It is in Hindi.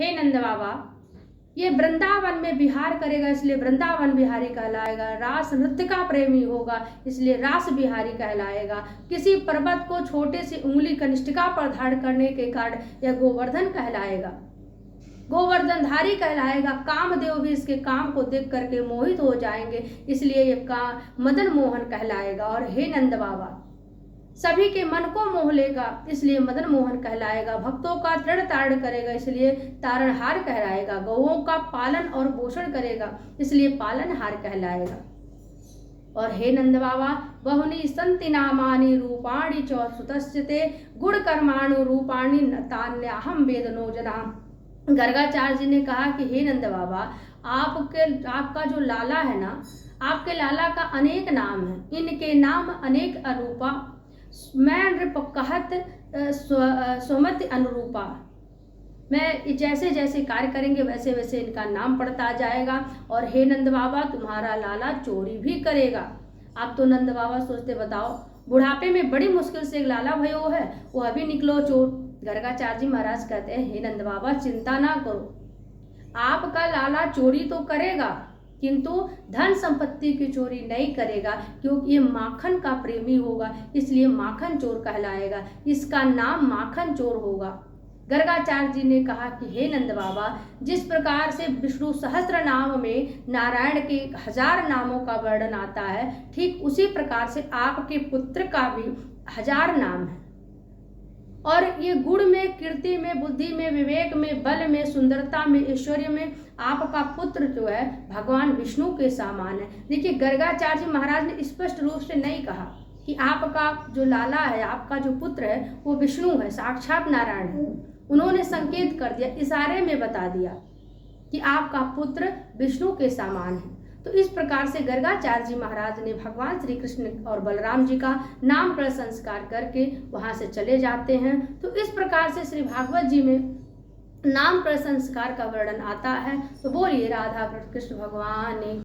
हे नंद बाबा, ये वृंदावन में विहार करेगा इसलिए वृंदावन बिहारी कहलाएगा। रास नृत्य का प्रेमी होगा इसलिए रास बिहारी कहलाएगा। किसी पर्वत को छोटे सी उंगली कनिष्ठिका पर धारण करने के कारण यह गोवर्धन कहलाएगा, गोवर्धनधारी कहलाएगा। कामदेव भी इसके काम को देख करके मोहित हो जाएंगे इसलिए यह मदन मोहन कहलाएगा। और हे नंद बाबा, सभी के मन को मोह लेगा इसलिए मदन मोहन कहलाएगा। भक्तों का दृढ़ तारण करेगा इसलिए तारणहार कहलाएगा। गौओं का पालन और पोषण करेगा इसलिए पालनहार कहलाएगा। और हे नंद बाबा, बहुनी संति नामानि रूपाणि च सुतस्यते गुण कर्माणु रूपाणि तान्याहम वेदनो जना। गर्गाचार्य जी ने कहा कि हे नंद बाबा, आपका जो लाला है ना, आपके लाला का अनेक नाम है, इनके नाम अनेक अरूपा। मैं नृप कहत स्वमति अनुरूपा। मैं जैसे जैसे कार्य करेंगे वैसे वैसे इनका नाम पड़ता जाएगा। और हे नंद बाबा, तुम्हारा लाला चोरी भी करेगा। आप तो नंद बाबा सोचते, बताओ बुढ़ापे में बड़ी मुश्किल से एक लाला भयो है, वो अभी निकलो चोर। गर्गाचार्य जी महाराज कहते हैं, हे नंद बाबा, चिंता ना करो, आपका लाला चोरी तो करेगा किंतु धन संपत्ति की चोरी नहीं करेगा, क्योंकि ये माखन का प्रेमी होगा इसलिए माखन चोर कहलाएगा। इसका नाम माखन चोर होगा। गर्गाचार्य जी ने कहा कि हे नंद बाबा, जिस प्रकार से विष्णु सहस्त्र नाम में नारायण के 1000 नामों का वर्णन आता है, ठीक उसी प्रकार से आपके पुत्र का भी 1000 नाम है। और ये गुण में, कीर्ति में, बुद्धि में, विवेक में, बल में, सुंदरता में, ऐश्वर्य में आपका पुत्र जो है भगवान विष्णु के समान है। देखिए, गर्गाचार्य जी महाराज ने स्पष्ट रूप से नहीं कहा कि आपका जो लाला है, आपका जो पुत्र है वो विष्णु है, साक्षात नारायण है। उन्होंने संकेत कर दिया, इशारे में बता दिया कि आपका पुत्र विष्णु के समान है। तो इस प्रकार से गर्गाचार्य जी महाराज ने भगवान श्री कृष्ण और बलराम जी का नामकरण संस्कार करके वहां से चले जाते हैं। तो इस प्रकार से श्री भागवत जी में नामकरण संस्कार का वर्णन आता है। तो बोलिए राधा कृष्ण भगवान